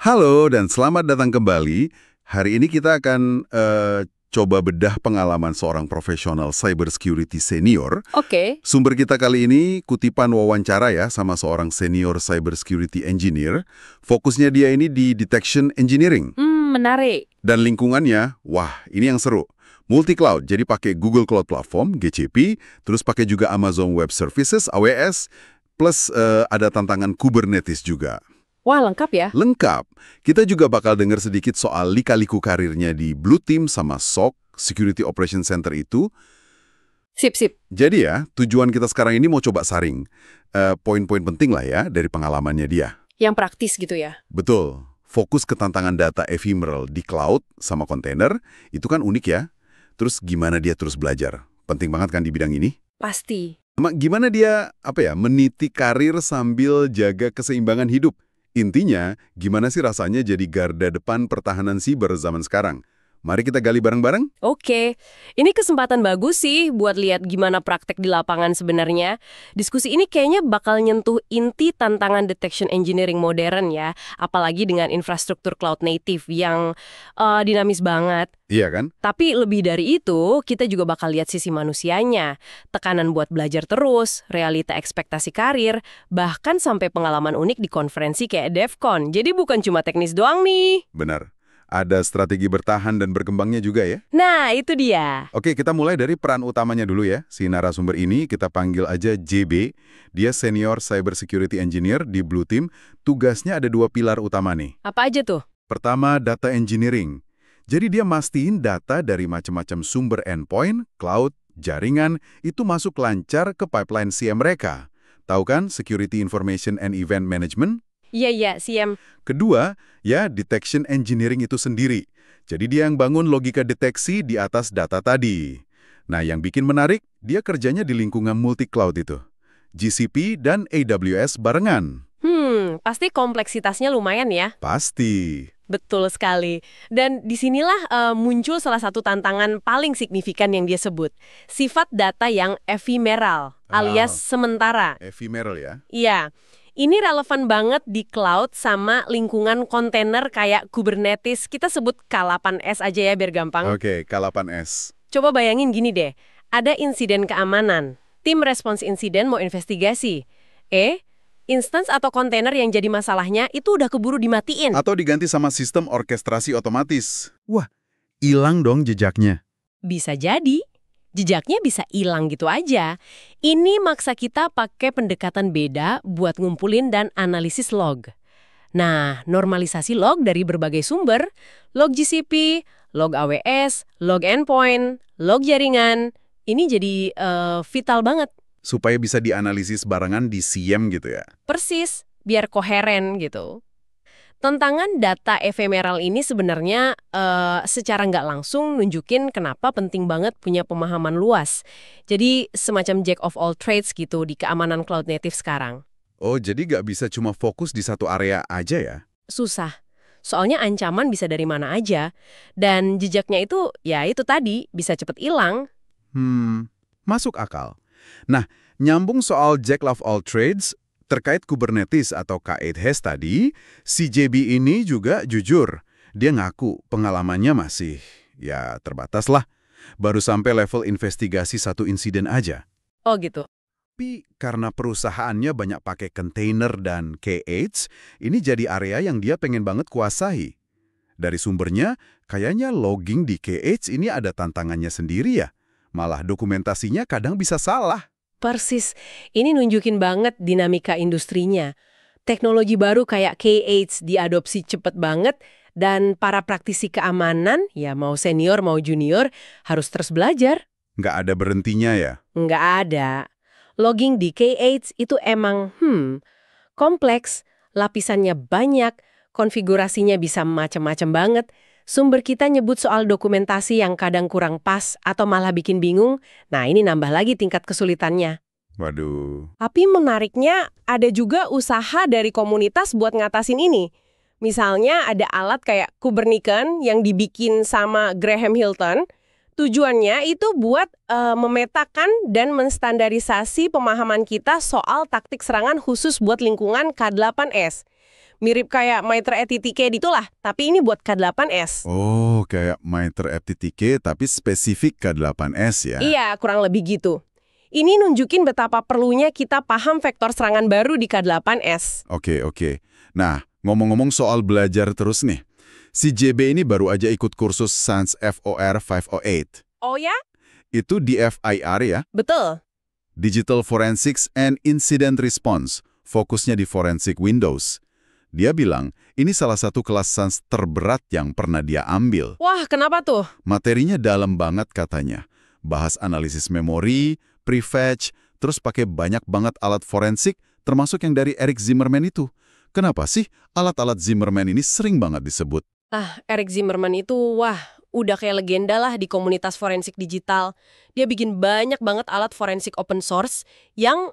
Halo dan selamat datang kembali. Hari ini kita akan coba bedah pengalaman seorang profesional cybersecurity senior. Oke. Sumber kita kali ini kutipan wawancara ya sama seorang senior cybersecurity engineer. Fokusnya dia ini di detection engineering. Menarik. Dan lingkungannya, wah ini yang seru. Multi-cloud, jadi pakai Google Cloud Platform, GCP, terus pakai juga Amazon Web Services, AWS, plus ada tantangan Kubernetes juga. Wah, lengkap ya? Lengkap. Kita juga bakal dengar sedikit soal lika-liku karirnya di Blue Team sama SOC, Security Operations Center itu. Sip. Jadi ya, tujuan kita sekarang ini mau coba saring poin-poin penting lah ya dari pengalamannya dia. Yang praktis gitu ya? Betul. Fokus ke tantangan data ephemeral di cloud sama kontainer, itu kan unik ya. Terus gimana dia terus belajar? Penting banget kan di bidang ini? Pasti. Gimana dia, meniti karir sambil jaga keseimbangan hidup? Intinya, gimana sih rasanya jadi garda depan pertahanan siber zaman sekarang? Mari kita gali bareng-bareng. Oke. Ini kesempatan bagus sih buat lihat gimana praktek di lapangan sebenarnya. Diskusi ini kayaknya bakal nyentuh inti tantangan detection engineering modern ya. Apalagi dengan infrastruktur cloud native yang dinamis banget. Iya kan? Tapi lebih dari itu, kita juga bakal lihat sisi manusianya. Tekanan buat belajar terus, realita ekspektasi karir, bahkan sampai pengalaman unik di konferensi kayak DevCon. Jadi bukan cuma teknis doang nih. Benar. Ada strategi bertahan dan berkembangnya juga ya. Nah, itu dia. Oke, kita mulai dari peran utamanya dulu ya. Si narasumber ini kita panggil aja JB. Dia Senior Cybersecurity Engineer di Blue Team. Tugasnya ada 2 pilar utama nih. Apa aja tuh? Pertama, data engineering. Jadi dia mastiin data dari macam-macam sumber endpoint, cloud, jaringan, itu masuk lancar ke pipeline CM mereka. Tahu kan, Security Information and Event Management? Iya, CM. Kedua, ya detection engineering itu sendiri. Jadi dia yang bangun logika deteksi di atas data tadi. Nah, yang bikin menarik, dia kerjanya di lingkungan multi-cloud itu. GCP dan AWS barengan. Pasti kompleksitasnya lumayan ya. Pasti. Betul sekali. Dan disinilah muncul salah satu tantangan paling signifikan yang dia sebut. Sifat data yang ephemeral, alias sementara. Ephemeral ya? Iya. Ini relevan banget di cloud sama lingkungan kontainer kayak Kubernetes. Kita sebut K8S aja ya biar gampang. Oke, K8S. Coba bayangin gini deh. Ada insiden keamanan. Tim respons insiden mau investigasi. Instance atau kontainer yang jadi masalahnya itu udah keburu dimatiin. Atau diganti sama sistem orkestrasi otomatis. Wah, hilang dong jejaknya. Bisa jadi. Jejaknya bisa hilang gitu aja. Ini maksa kita pakai pendekatan beda buat ngumpulin dan analisis log. Nah, normalisasi log dari berbagai sumber, log GCP, log AWS, log endpoint, log jaringan, ini jadi vital banget. Supaya bisa dianalisis barengan di SIEM gitu ya? Persis, biar koheren gitu. Tantangan data ephemeral ini sebenarnya secara nggak langsung nunjukin kenapa penting banget punya pemahaman luas. Jadi semacam jack of all trades gitu di keamanan cloud native sekarang. Oh, jadi nggak bisa cuma fokus di satu area aja ya? Susah. Soalnya ancaman bisa dari mana aja. Dan jejaknya itu, ya itu tadi, bisa cepet hilang. Masuk akal. Nah, nyambung soal jack of all trades, terkait Kubernetes atau K8S tadi, si JB ini juga jujur. Dia ngaku pengalamannya masih, ya terbatas lah. Baru sampai level investigasi satu insiden aja. Oh gitu. Tapi karena perusahaannya banyak pakai container dan K8, ini jadi area yang dia pengen banget kuasai. Dari sumbernya, kayaknya logging di K8 ini ada tantangannya sendiri ya. Malah dokumentasinya kadang bisa salah. Persis, ini nunjukin banget dinamika industrinya. Teknologi baru kayak K8 diadopsi cepet banget, dan para praktisi keamanan, ya mau senior mau junior, harus terus belajar. Nggak ada berhentinya ya? Nggak ada. Logging di K8 itu emang, kompleks, lapisannya banyak, konfigurasinya bisa macam-macam banget. Sumber kita nyebut soal dokumentasi yang kadang kurang pas atau malah bikin bingung. Nah, ini nambah lagi tingkat kesulitannya. Waduh. Tapi menariknya ada juga usaha dari komunitas buat ngatasin ini. Misalnya ada alat kayak Kubernetes yang dibikin sama Graham Hilton. Tujuannya itu buat memetakan dan menstandarisasi pemahaman kita soal taktik serangan khusus buat lingkungan K8S. Mirip kayak Mitre ETTK itulah, tapi ini buat K8S. Oh, kayak Mitre FTTK tapi spesifik K8S ya? Iya, kurang lebih gitu. Ini nunjukin betapa perlunya kita paham vektor serangan baru di K8S. Oke. Nah, ngomong-ngomong soal belajar terus nih. Si JB ini baru aja ikut kursus SANS FOR 508. Oh ya? Itu DFIR ya? Betul. Digital Forensics and Incident Response. Fokusnya di Forensic Windows. Dia bilang, ini salah satu kelas SANS terberat yang pernah dia ambil. Wah, kenapa tuh? Materinya dalam banget katanya. Bahas analisis memori, prefetch, terus pakai banyak banget alat forensik, termasuk yang dari Eric Zimmerman itu. Kenapa sih alat-alat Zimmerman ini sering banget disebut? Eric Zimmerman itu, udah kayak legenda lah di komunitas forensik digital. Dia bikin banyak banget alat forensik open source yang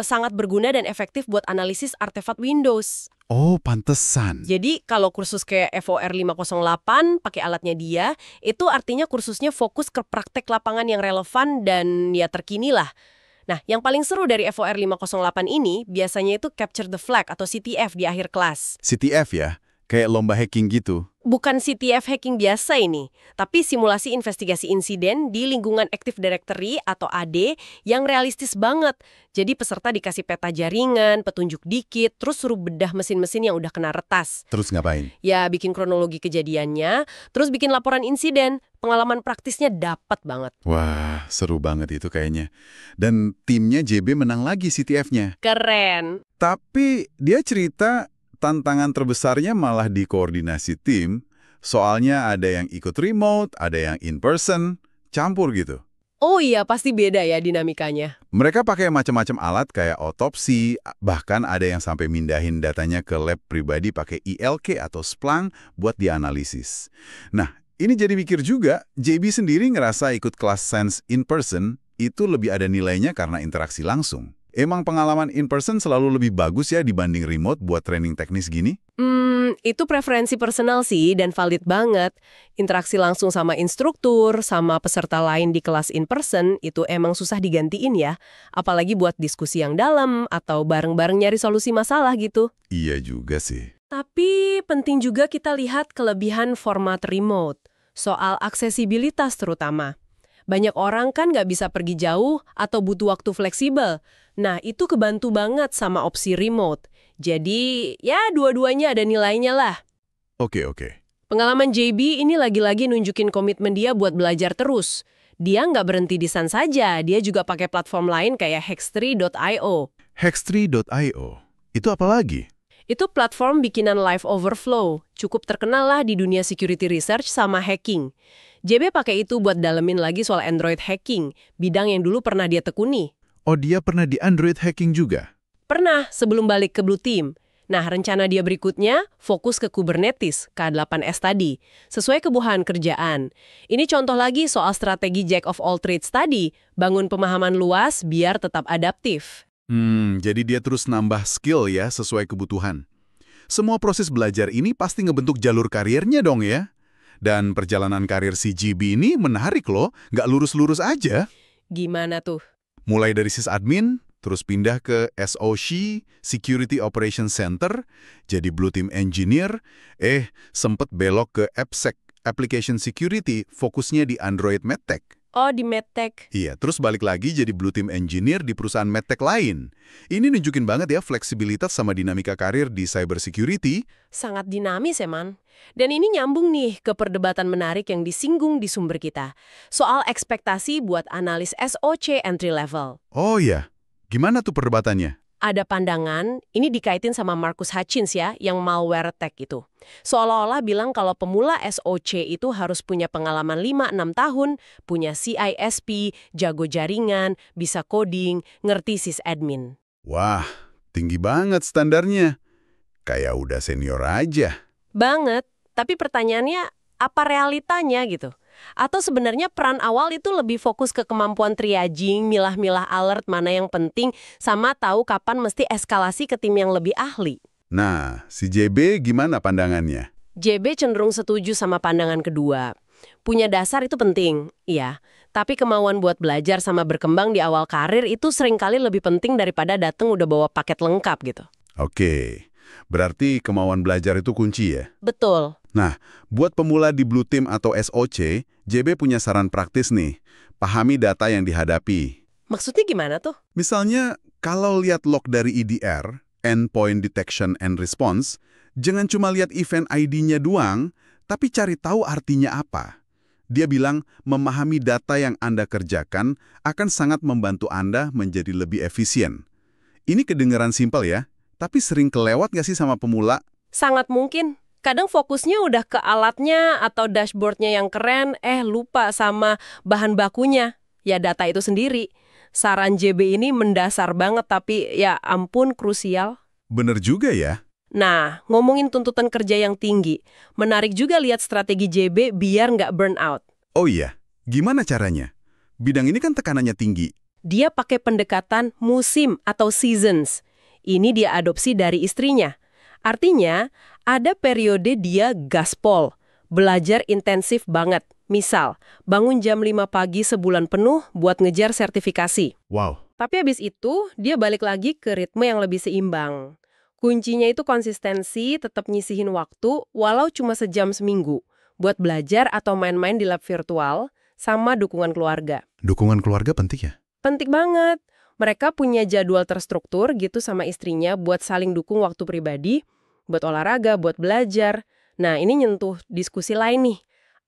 sangat berguna dan efektif buat analisis artefak Windows. Oh, pantesan. Jadi kalau kursus kayak FOR 508 pakai alatnya dia, itu artinya kursusnya fokus ke praktek lapangan yang relevan dan ya terkini lah. Nah, yang paling seru dari FOR 508 ini biasanya itu capture the flag atau CTF di akhir kelas. CTF ya? Kayak lomba hacking gitu. Bukan CTF hacking biasa ini, tapi simulasi investigasi insiden di lingkungan Active Directory atau AD yang realistis banget. Jadi peserta dikasih peta jaringan, petunjuk dikit, terus suruh bedah mesin-mesin yang udah kena retas. Terus ngapain? Ya, bikin kronologi kejadiannya, terus bikin laporan insiden. Pengalaman praktisnya dapat banget. Wah, seru banget itu kayaknya. Dan timnya JB menang lagi CTF-nya. Keren. Tapi dia cerita tantangan terbesarnya malah di koordinasi tim, soalnya ada yang ikut remote, ada yang in-person, campur gitu. Oh iya, pasti beda ya dinamikanya. Mereka pakai macam-macam alat kayak otopsi, bahkan ada yang sampai mindahin datanya ke lab pribadi pakai ILK atau Splunk buat dianalisis. Nah, ini jadi mikir juga, JB sendiri ngerasa ikut kelas SANS in-person itu lebih ada nilainya karena interaksi langsung. Emang pengalaman in-person selalu lebih bagus ya dibanding remote buat training teknis gini? Itu preferensi personal sih dan valid banget. Interaksi langsung sama instruktur, sama peserta lain di kelas in-person itu emang susah digantiin ya. Apalagi buat diskusi yang dalam atau bareng-bareng nyari solusi masalah gitu. Iya juga sih. Tapi penting juga kita lihat kelebihan format remote. Soal aksesibilitas terutama. Banyak orang kan nggak bisa pergi jauh atau butuh waktu fleksibel. Nah, itu kebantu banget sama opsi remote. Jadi, ya dua-duanya ada nilainya lah. Oke. Pengalaman JB ini lagi-lagi nunjukin komitmen dia buat belajar terus. Dia nggak berhenti di SANS saja, dia juga pakai platform lain kayak Hextree.io. Hextree.io, itu apa lagi? Itu platform bikinan Live Overflow, cukup terkenal lah di dunia security research sama hacking. JB pakai itu buat dalemin lagi soal Android hacking, bidang yang dulu pernah dia tekuni. Oh, dia pernah di Android hacking juga? Pernah, sebelum balik ke Blue Team. Nah, rencana dia berikutnya fokus ke Kubernetes, K8S tadi, sesuai kebutuhan kerjaan. Ini contoh lagi soal strategi Jack of all trades tadi, bangun pemahaman luas biar tetap adaptif. Jadi dia terus nambah skill ya sesuai kebutuhan. Semua proses belajar ini pasti ngebentuk jalur karirnya dong ya? Dan perjalanan karir si JB ini menarik loh, nggak lurus-lurus aja. Gimana tuh? Mulai dari sysadmin, terus pindah ke SOC, Security Operations Center, jadi Blue Team Engineer, sempet belok ke AppSec, Application Security, fokusnya di Android MedTech. Oh, di MedTech. Iya, terus balik lagi jadi Blue Team Engineer di perusahaan MedTech lain. Ini nunjukin banget ya fleksibilitas sama dinamika karir di cybersecurity. Sangat dinamis ya, Man. Dan ini nyambung nih ke perdebatan menarik yang disinggung di sumber kita. Soal ekspektasi buat analis SOC entry level. Oh iya, gimana tuh perdebatannya? Ada pandangan, ini dikaitin sama Marcus Hutchins ya, yang malware tech itu. Seolah-olah bilang kalau pemula SOC itu harus punya pengalaman 5-6 tahun, punya CISP, jago jaringan, bisa coding, ngerti sysadmin. Wah, tinggi banget standarnya. Kayak udah senior aja. Banget, tapi pertanyaannya apa realitanya gitu? Atau sebenarnya peran awal itu lebih fokus ke kemampuan triaging, milah-milah alert mana yang penting, sama tahu kapan mesti eskalasi ke tim yang lebih ahli. Nah, si JB gimana pandangannya? JB cenderung setuju sama pandangan kedua. Punya dasar itu penting, iya. Tapi kemauan buat belajar sama berkembang di awal karir itu seringkali lebih penting daripada datang udah bawa paket lengkap gitu. Oke. Berarti kemauan belajar itu kunci ya? Betul. Nah, buat pemula di Blue Team atau SOC, JB punya saran praktis nih. Pahami data yang dihadapi. Maksudnya gimana tuh? Misalnya, kalau lihat log dari EDR, Endpoint Detection and Response, jangan cuma lihat event ID-nya doang, tapi cari tahu artinya apa. Dia bilang, memahami data yang Anda kerjakan akan sangat membantu Anda menjadi lebih efisien. Ini kedengeran simpel ya, tapi sering kelewat nggak sih sama pemula? Sangat mungkin. Kadang fokusnya udah ke alatnya atau dashboardnya yang keren, lupa sama bahan bakunya. Ya data itu sendiri. Saran JB ini mendasar banget tapi ya ampun krusial. Bener juga ya. Nah, ngomongin tuntutan kerja yang tinggi, menarik juga lihat strategi JB biar nggak burn out. Oh iya, gimana caranya? Bidang ini kan tekanannya tinggi. Dia pakai pendekatan musim atau seasons. Ini dia adopsi dari istrinya. Artinya, ada periode dia gaspol, belajar intensif banget. Misal, bangun jam 5 pagi sebulan penuh buat ngejar sertifikasi. Wow. Tapi habis itu, dia balik lagi ke ritme yang lebih seimbang. Kuncinya itu konsistensi, tetap nyisihin waktu, walau cuma sejam seminggu, buat belajar atau main-main di lab virtual, sama dukungan keluarga. Dukungan keluarga penting ya? Penting banget. Mereka punya jadwal terstruktur gitu sama istrinya buat saling dukung waktu pribadi, buat olahraga, buat belajar. Nah, ini nyentuh diskusi lain nih.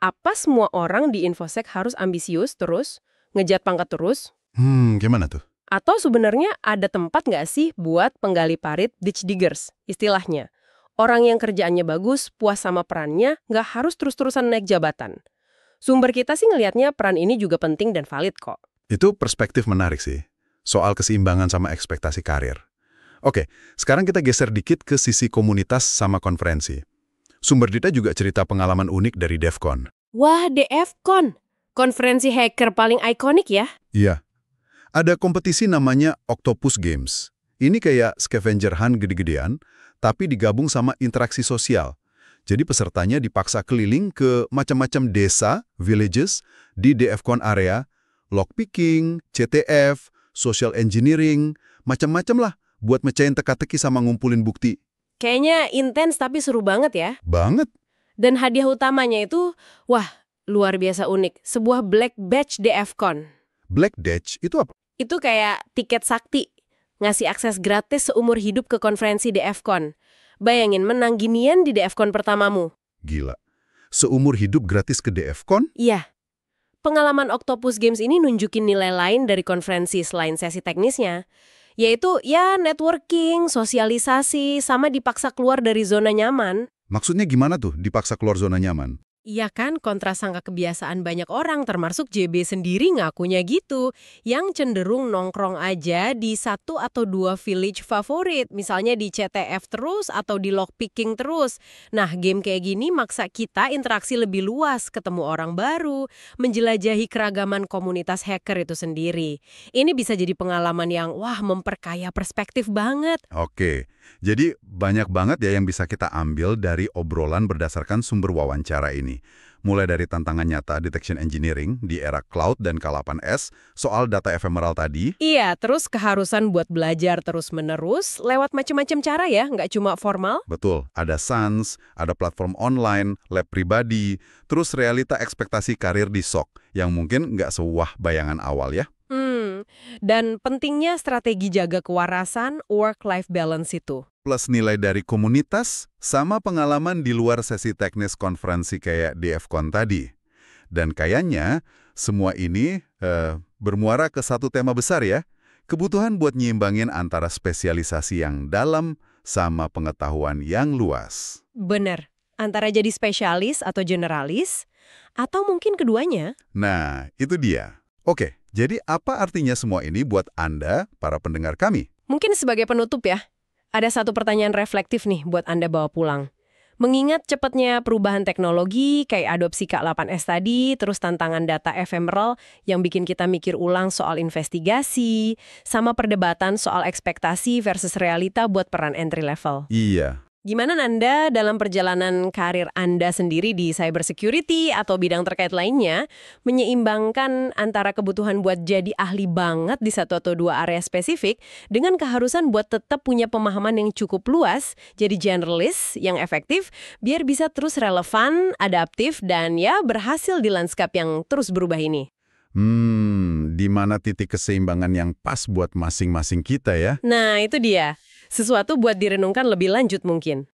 Apa semua orang di InfoSec harus ambisius terus, ngejat pangkat terus? Gimana tuh? Atau sebenarnya ada tempat nggak sih buat penggali parit ditch diggers, istilahnya? Orang yang kerjaannya bagus, puas sama perannya, nggak harus terus-terusan naik jabatan. Sumber kita sih ngelihatnya peran ini juga penting dan valid kok. Itu perspektif menarik sih, soal keseimbangan sama ekspektasi karir. Oke, sekarang kita geser dikit ke sisi komunitas sama konferensi. Sumber Dita juga cerita pengalaman unik dari DevCon. Wah, DevCon! Konferensi hacker paling ikonik ya? Iya. Ada kompetisi namanya Octopus Games. Ini kayak scavenger hunt gede-gedean, tapi digabung sama interaksi sosial. Jadi pesertanya dipaksa keliling ke macam-macam desa, villages, di DevCon area, lockpicking, CTF, social engineering, macam-macam lah buat mecahin teka-teki sama ngumpulin bukti. Kayaknya intens tapi seru banget ya. Banget. Dan hadiah utamanya itu, wah, luar biasa unik. Sebuah Black Badge DevCon. Black Badge itu apa? Itu kayak tiket sakti. Ngasih akses gratis seumur hidup ke konferensi DevCon. Bayangin menang ginian di DevCon pertamamu. Gila. Seumur hidup gratis ke DevCon? Iya. Pengalaman Octopus Games ini nunjukin nilai lain dari konferensi selain sesi teknisnya. Yaitu ya networking, sosialisasi, sama dipaksa keluar dari zona nyaman. Maksudnya gimana tuh dipaksa keluar zona nyaman? Iya kan, kontrasangka kebiasaan banyak orang, termasuk JB sendiri ngakunya gitu. Yang cenderung nongkrong aja di 1 atau 2 village favorit, misalnya di CTF terus atau di lockpicking terus. Nah, game kayak gini maksa kita interaksi lebih luas, ketemu orang baru, menjelajahi keragaman komunitas hacker itu sendiri. Ini bisa jadi pengalaman yang, wah, memperkaya perspektif banget. Oke, jadi banyak banget ya yang bisa kita ambil dari obrolan berdasarkan sumber wawancara ini. Mulai dari tantangan nyata detection engineering di era cloud dan K8S soal data ephemeral tadi. Iya, terus keharusan buat belajar terus-menerus lewat macam-macam cara ya, nggak cuma formal. Betul, ada SANS, ada platform online, lab pribadi, terus realita ekspektasi karir di SOC yang mungkin nggak sewah bayangan awal ya. Dan pentingnya strategi jaga kewarasan, work-life balance itu. Plus nilai dari komunitas sama pengalaman di luar sesi teknis konferensi kayak DevCon tadi. Dan kayaknya semua ini bermuara ke satu tema besar ya, kebutuhan buat nyimbangin antara spesialisasi yang dalam sama pengetahuan yang luas. Bener, antara jadi spesialis atau generalis, atau mungkin keduanya. Nah, itu dia. Oke, jadi apa artinya semua ini buat Anda, para pendengar kami? Mungkin sebagai penutup ya, ada satu pertanyaan reflektif nih buat Anda bawa pulang. Mengingat cepatnya perubahan teknologi, kayak adopsi K8S tadi, terus tantangan data ephemeral yang bikin kita mikir ulang soal investigasi, sama perdebatan soal ekspektasi versus realita buat peran entry level. Iya. Gimana Nanda dalam perjalanan karir Anda sendiri di cybersecurity atau bidang terkait lainnya menyeimbangkan antara kebutuhan buat jadi ahli banget di satu atau dua area spesifik dengan keharusan buat tetap punya pemahaman yang cukup luas, jadi generalis yang efektif biar bisa terus relevan, adaptif, dan ya berhasil di lanskap yang terus berubah ini. Di mana titik keseimbangan yang pas buat masing-masing kita ya? Nah, itu dia. Sesuatu buat direnungkan lebih lanjut mungkin.